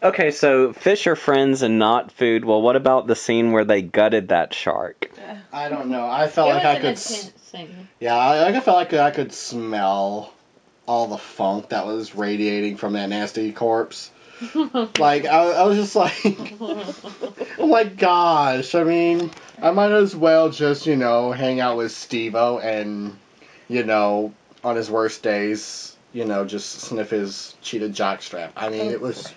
Okay, so fish are friends and not food. Well, what about the scene where they gutted that shark? I don't know. I felt like I could. Yeah, I felt like I could smell all the funk that was radiating from that nasty corpse. Like I was just like, oh my gosh! I mean, I might as well just hang out with Steve-O and on his worst days. Just sniff his cheetah jockstrap. I mean, it was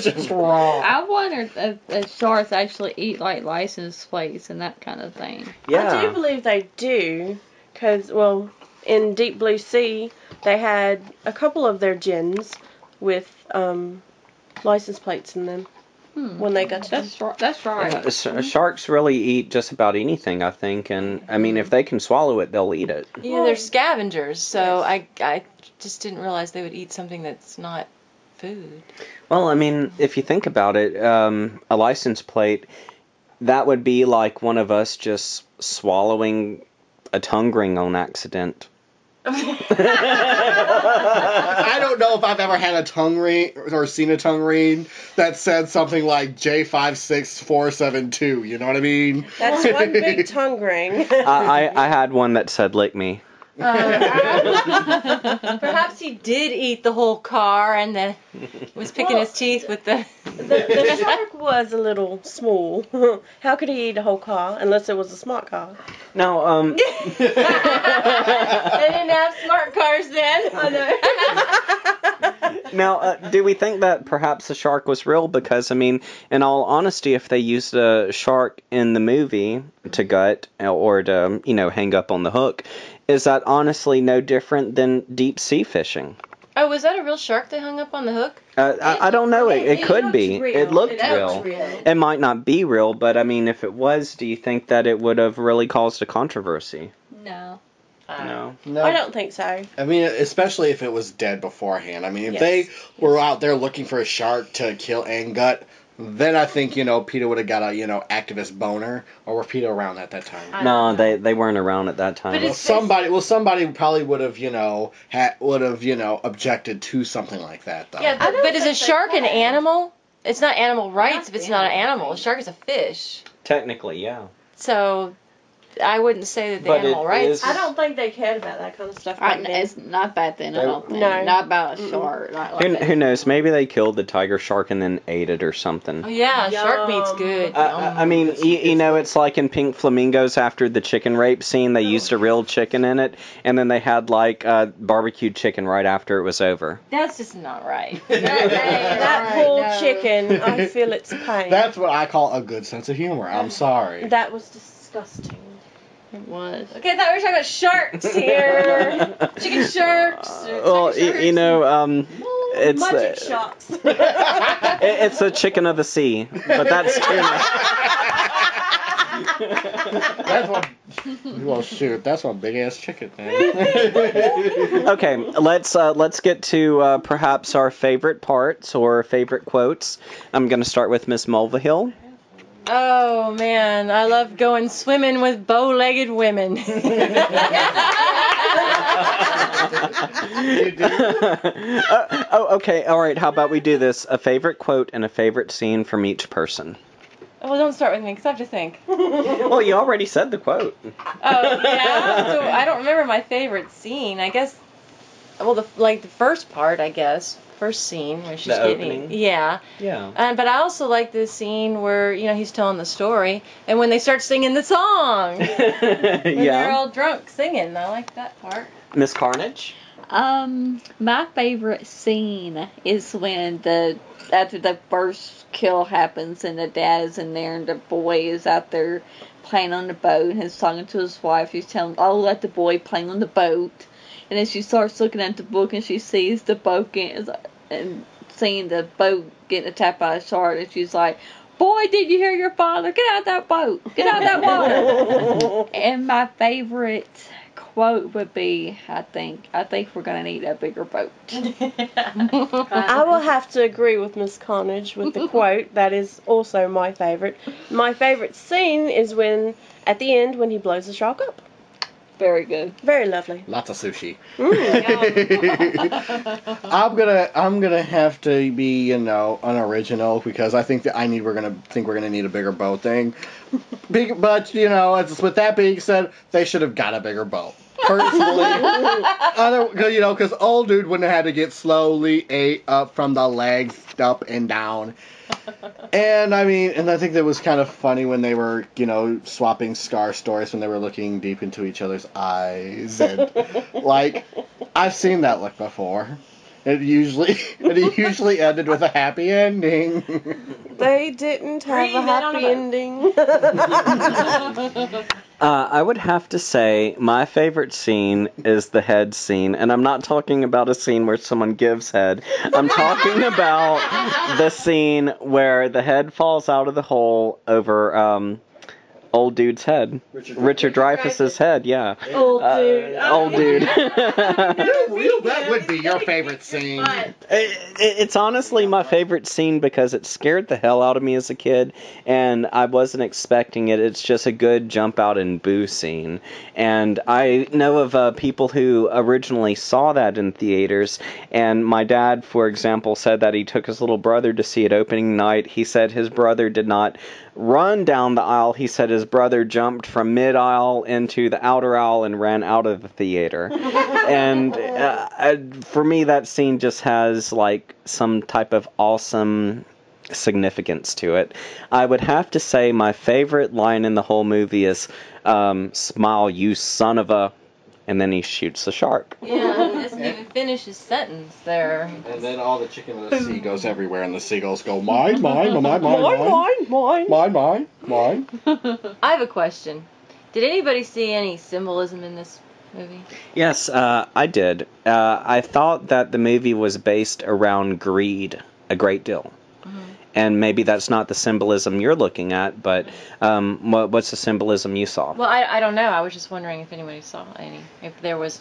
just wrong. I wonder if sharks actually eat like license plates and that kind of thing. Yeah. I do believe they do, because, well, in Deep Blue Sea, they had a couple of their gins with license plates in them when they got to That's right. Yeah, sharks really eat just about anything, I think, and I mean, if they can swallow it, they'll eat it. Yeah, they're scavengers, so I just didn't realize they would eat something that's not food. Well, I mean, if you think about it, a license plate, that would be like one of us just swallowing a tongue ring on accident. I don't know if I've ever had a tongue ring or seen a tongue ring that said something like J56472. You know what I mean? That's one big tongue ring. I had one that said "lick me." Perhaps he did eat the whole car and then was picking his teeth with the... The shark was a little small. How could he eat a whole car unless it was a smart car? No, They didn't have smart cars then. I know. Now, do we think that perhaps the shark was real? Because, I mean, in all honesty, if they used a shark in the movie to gut or to, hang up on the hook, is that honestly no different than deep sea fishing? Oh, was that a real shark they hung up on the hook? I don't know. It could be. Real. It looked real. real. It might not be real, but I mean, if it was, do you think that it would have really caused a controversy? No. No. No. I don't think so. I mean, especially if it was dead beforehand. I mean, if they were out there looking for a shark to kill and gut, then I think, PETA would have got a, activist boner. Or were PETA around at that time? No, they weren't around at that time. But Somebody probably would have, objected to something like that, though. Yeah, but is a shark an animal? It's not animal rights if it's not an animal. A shark is a fish. Technically, yeah. So I wouldn't say that the But animal it rights... is- I don't think they cared about that kind of stuff back then. It's not back then, I don't think. No. Not about a shark. Not like Who knows? Maybe they killed the tiger shark and then ate it or something. Oh, yeah, Yum. shark meat's good. I mean, it's like in Pink Flamingos after the chicken rape scene, they used a real chicken in it, and then they had, barbecued chicken right after it was over. That's just not right. That whole chicken, I feel its pain. That's what I call a good sense of humor. I'm sorry. That was disgusting. it was. Okay, I thought we were talking about sharks here. Chicken sharks. Well, it's Magic sharks. it's a chicken of the sea, but that's tuna. That's one. Well, shoot, that's one big ass chicken, man. Okay, let's get to perhaps our favorite parts or favorite quotes. I'm gonna start with Miss Mulvihill. Oh, man, I love going swimming with bow-legged women. Okay, all right. How about we do this? A favorite quote and a favorite scene from each person. Well, don't start with me, because I have to think. Well, you already said the quote. Oh, yeah? So I don't remember my favorite scene. I guess, well, the first part, I guess. First scene where she's The getting... opening? Yeah. Yeah. But I also like the scene where, he's telling the story, and when they start singing the song. When they're all drunk singing. I like that part. Miss Carnage? My favorite scene is when after the first kill happens and the dad is in there and the boy is out there playing on the boat and he's talking to his wife. He's telling, let the boy play on the boat. And then she starts looking at the book and she sees the boat and seeing the boat getting attacked by a shark. And she's like, boy, did you hear your father? Get out of that boat. Get out of that water. And my favorite quote would be, I think we're going to need a bigger boat. I will have to agree with Miss Carnage with the quote. That is also my favourite. My favourite scene is at the end when he blows the shark up. very good. Very lovely. Lots of sushi. Mm. I'm gonna have to be, unoriginal because I think that we're gonna need a bigger boat thing. But with that being said, they should have got a bigger boat. Personally, because old dude wouldn't have had to get slowly ate up from the legs up and down. And I think that was kind of funny when they were, swapping scar stories when they were looking deep into each other's eyes. And, I've seen that look before. It usually ended with a happy ending. They didn't have a happy ending. I would have to say my favorite scene is the head scene, and I'm not talking about a scene where someone gives head. I'm talking about the scene where the head falls out of the hole over old dude's head. Richard Dreyfuss's head, yeah. Old dude. Old dude. That would be your favorite scene. It's honestly my favorite scene because it scared the hell out of me as a kid, and I wasn't expecting it. It's just a good jump out and boo scene. And I know of people who originally saw that in theaters, and my dad, for example, said that he took his little brother to see it opening night. He said his brother did not run down the aisle. He said his brother jumped from mid-aisle into the outer aisle and ran out of the theater. And for me, that scene just has some type of awesome significance to it. I would have to say my favorite line in the whole movie is, "Smile, you son of a..." And then he shoots the shark. Yeah, he doesn't even finish his sentence there. And then all the chicken in the sea goes everywhere, and the seagulls go, mine, mine, mine, mine, mine. I have a question. Did anybody see any symbolism in this movie? Yes, I did. I thought that the movie was based around greed a great deal. Mm-hmm. And maybe that's not the symbolism you're looking at, but what's the symbolism you saw? Well, I don't know. I was just wondering if anybody saw any. If there was...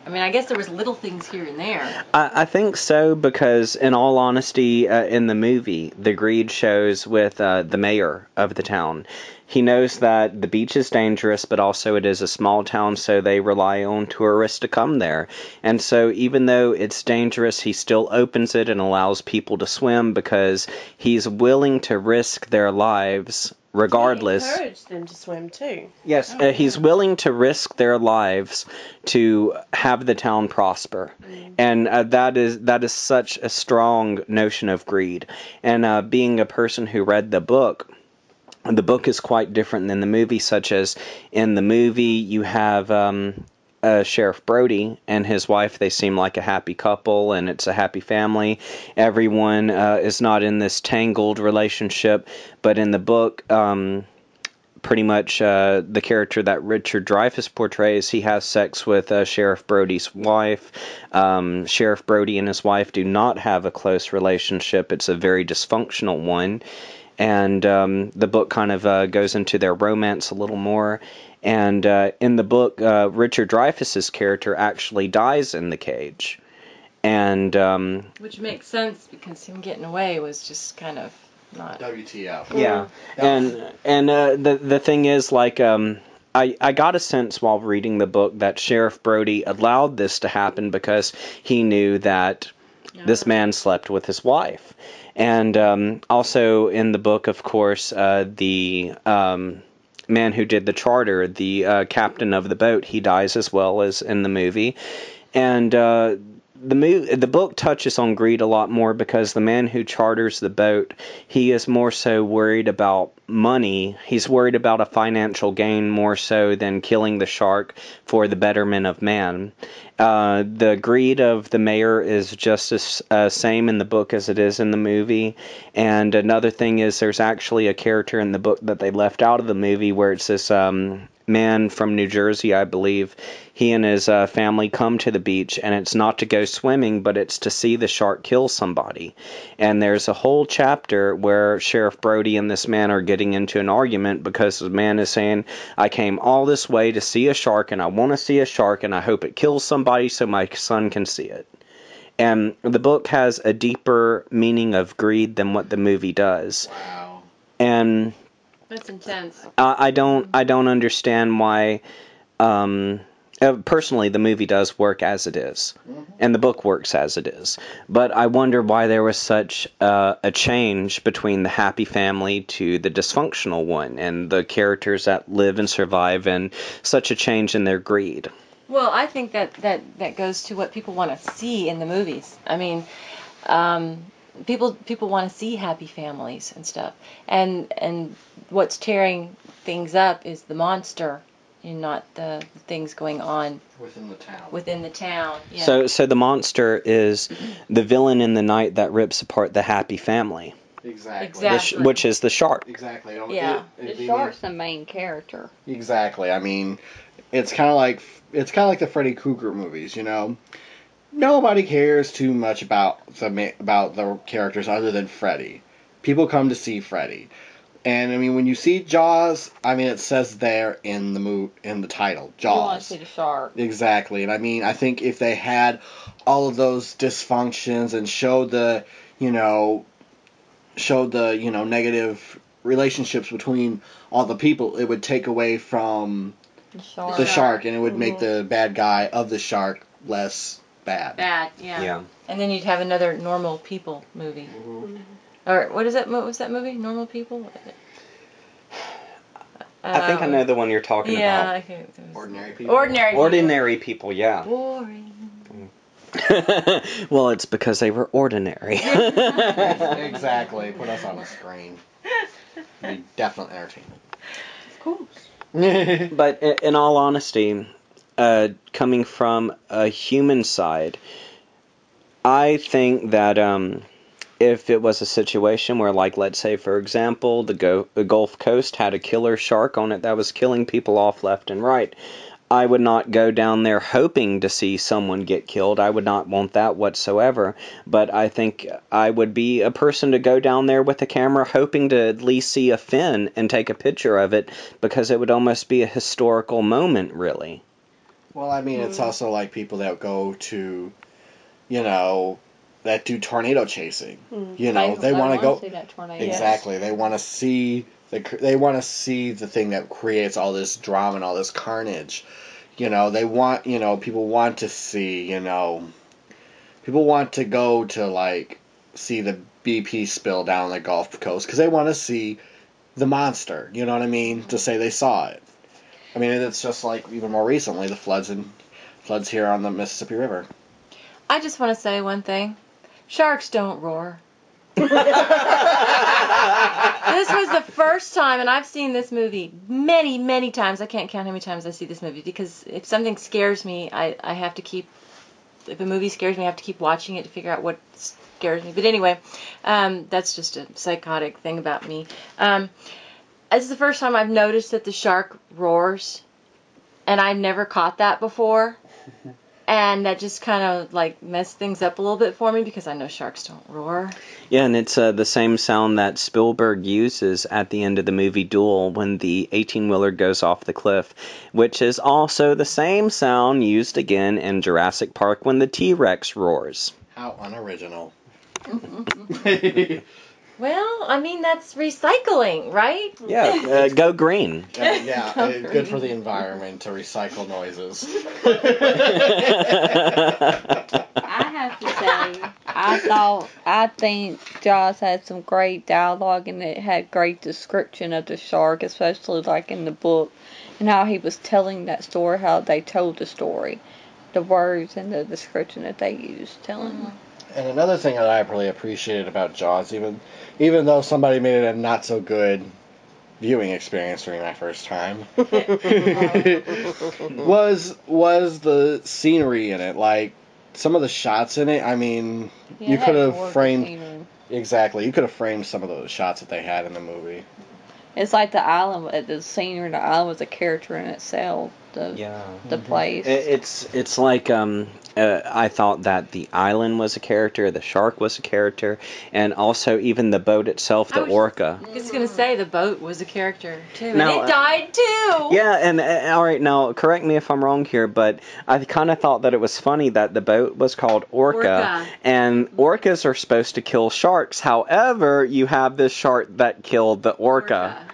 I guess there was little things here and there. I think so, because in all honesty, in the movie, the greed shows with the mayor of the town. He knows that the beach is dangerous, but also it is a small town, so they rely on tourists to come there. And so even though it's dangerous, he still opens it and allows people to swim because he's willing to risk their lives regardless. He encouraged them to swim too. Yes, he's willing to risk their lives to have the town prosper. And that is such a strong notion of greed. And being a person who read the book is quite different than the movie, such as in the movie you have Sheriff Brody and his wife. They seem like a happy couple and it's a happy family. Everyone is not in this tangled relationship, but in the book, pretty much the character that Richard Dreyfuss portrays, he has sex with Sheriff Brody's wife. Sheriff Brody and his wife do not have a close relationship. It's a very dysfunctional one. And the book kind of goes into their romance a little more. And in the book, Richard Dreyfuss's character actually dies in the cage. And which makes sense because him getting away was just kind of not WTF. Yeah. And the thing is, I got a sense while reading the book that Sheriff Brody allowed this to happen because he knew that this man slept with his wife. And also in the book, of course, the man who did the charter, the captain of the boat, he dies as well as in the movie. And the book touches on greed a lot more because the man who charters the boat, he is more so worried about money. He's worried about a financial gain more so than killing the shark for the betterment of man. The greed of the mayor is just as same in the book as it is in the movie. And another thing is there's actually a character in the book that they left out of the movie where it's this man from New Jersey, I believe. He and his family come to the beach, and it's not to go swimming, but it's to see the shark kill somebody. And there's a whole chapter where Sheriff Brody and this man are getting into an argument because the man is saying, I came all this way to see a shark, and I want to see a shark, and I hope it kills somebody so my son can see it. And the book has a deeper meaning of greed than what the movie does. Wow. And that's intense. I don't understand why personally, the movie does work as it is, and the book works as it is. But I wonder why there was such a change between the happy family to the dysfunctional one, and the characters that live and survive, and such a change in their greed. Well, I think that goes to what people want to see in the movies. I mean, people want to see happy families and stuff, and what's tearing things up is the monster, and not the things going on within the town. Yeah. So the monster is the villain in the night that rips apart the happy family. Exactly. Which is the shark. Exactly. Yeah. The shark's the main character. Exactly. I mean, it's kind of like the Freddy Krueger movies, you know. Nobody cares too much about the characters other than Freddy. People come to see Freddy. And I mean, when you see Jaws, I mean, it says there in the title, Jaws. You want to see the shark. Exactly. And I mean, I think if they had all of those dysfunctions and showed the negative relationships between all the people, it would take away from the shark, and it would make the bad guy of the shark less bad. Yeah. And then you'd have another Normal People movie. Mm-hmm. Or what was that movie? Normal People? I think I know the one you're talking about. Yeah. Ordinary People. Ordinary People, yeah. Boring. Well, it's because they were ordinary. Exactly. Put us on the screen. It'd be definite entertainment. Of course. But in all honesty, coming from a human side, I think that if it was a situation where, like, let's say, for example, the Gulf Coast had a killer shark on it that was killing people off left and right, I would not go down there hoping to see someone get killed. I would not want that whatsoever. But I think I would be a person to go down there with a camera hoping to at least see a fin and take a picture of it, because it would almost be a historical moment, really. Well, I mean, it's also like people that go to, that do tornado chasing. They want to go. See that tornado. Exactly. Yes. They want to see. They want to see the thing that creates all this drama and all this carnage. They want. People want to see. People want to go to, like, see the BP spill down the Gulf Coast because they want to see the monster. You know what I mean? To say they saw it. I mean, it's just like even more recently the floods here on the Mississippi River. I just want to say one thing. Sharks don't roar. This was the first time, and I've seen this movie many, many times. I can't count how many times I see this movie, because if something scares me, I have to keep, if a movie scares me, I have to keep watching it to figure out what scares me. But anyway, that's just a psychotic thing about me. This is the first time I've noticed that the shark roars, and I've never caught that before. And that just kind of, like, messed things up a little bit for me, because I know sharks don't roar. Yeah, and it's the same sound that Spielberg uses at the end of the movie Duel when the 18-wheeler goes off the cliff, which is also the same sound used again in Jurassic Park when the T-Rex roars. How unoriginal. Well, I mean, that's recycling, right? Yeah, go green. Good for the environment to recycle noises. I have to say, I think Jaws had some great dialogue, and it had great description of the shark, especially like in the book, and how he was telling that story, how they told the story, the words and the description that they used telling. Mm-hmm. And another thing that I really appreciated about Jaws, even though somebody made it a not so good viewing experience for me my first time, was the scenery in it. Like, some of the shots in it, I mean, you could have framed... Exactly, you could have framed some of those shots that they had in the movie. It's like the island, the scenery, the island was a character in itself. The place. It's like I thought that the island was a character, the shark was a character, and also even the boat itself, the orca. I was going to say the boat was a character too, now, and it died too. Yeah, and all right, now correct me if I'm wrong here, but I kind of thought that it was funny that the boat was called Orca, and orcas are supposed to kill sharks. However, you have this shark that killed the orca.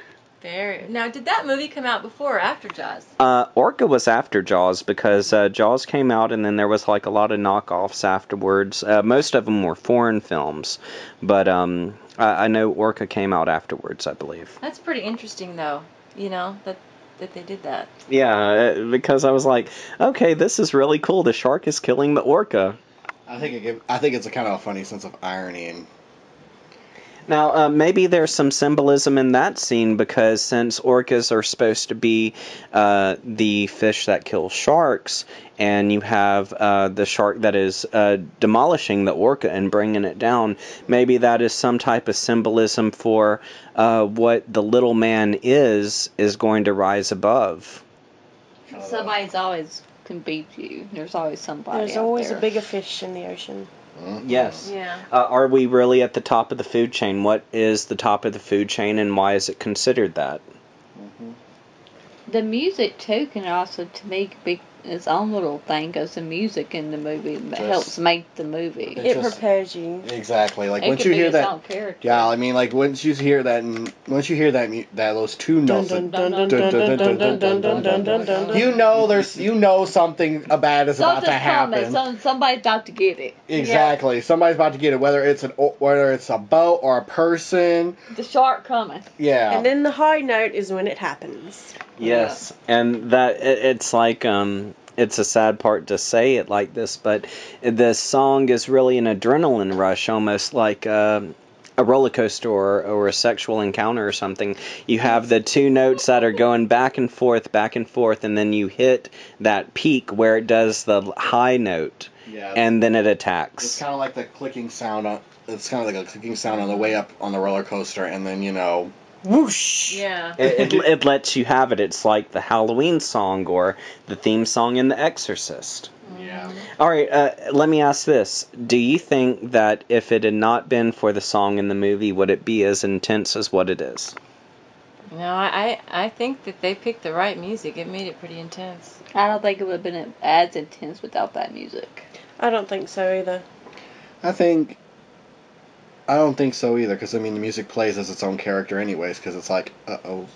Now, did that movie come out before or after Jaws? Orca was after Jaws because Jaws came out and then there was like a lot of knockoffs afterwards. Most of them were foreign films, but I know Orca came out afterwards, I believe. That's pretty interesting, though. You know that they did that. Yeah, because I was like, okay, this is really cool. The shark is killing the orca. I think it's a kind of a funny sense of irony and. Now, maybe there's some symbolism in that scene because since orcas are supposed to be the fish that kill sharks, and you have the shark that is demolishing the orca and bringing it down, maybe that is some type of symbolism for what the little man is going to rise above. Somebody's always can beat you. There's always somebody. There's always there. a bigger fish in the ocean. Mm-hmm. Yes. Yeah. Are we really at the top of the food chain? What is the top of the food chain, and why is it considered that? Mm-hmm. The music too can also to make its own little thing, because the music in the movie helps make the movie. It prepares you. Exactly. Like it once you hear its that. own character. Yeah, I mean, like once you hear that those two notes, you know something bad is about to happen. Somebody's about to get it. Exactly, somebody's about to get it. Whether it's a boat or a person. The shark coming. Yeah. And then the high note is when it happens. Yes, and that it's like it's a sad part to say it like this, but this song is really an adrenaline rush, almost like a roller coaster or a sexual encounter or something. You have the two notes that are going back and forth, and then you hit that peak where it does the high note, and then it attacks. It's kind of like the clicking sound. It's kind of like a clicking sound on the way up on the roller coaster, and then whoosh. Yeah. It lets you have it. It's like the Halloween song or the theme song in The Exorcist. Yeah. All right, let me ask this. Do you think that if it had not been for the song in the movie, would it be as intense as what it is? No, I think that they picked the right music. It made it pretty intense. I don't think it would have been as intense without that music. I don't think so either. I don't think so either, because, I mean, the music plays as its own character anyways, because it's like, uh-oh,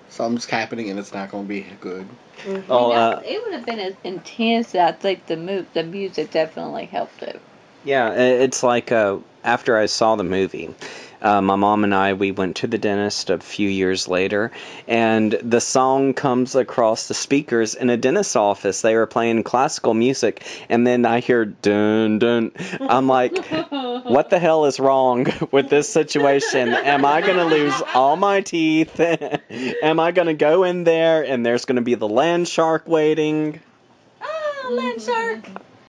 something's happening and it's not going to be good. Mm-hmm. Oh, it would have been as intense. I think the music definitely helped it. Yeah, it's like after I saw the movie, my mom and I, we went to the dentist a few years later, and the song comes across the speakers in a dentist's office. They were playing classical music, and then I hear dun dun. I'm like, what the hell is wrong with this situation? Am I going to lose all my teeth? Am I going to go in there and there's going to be the land shark waiting? Oh, land shark!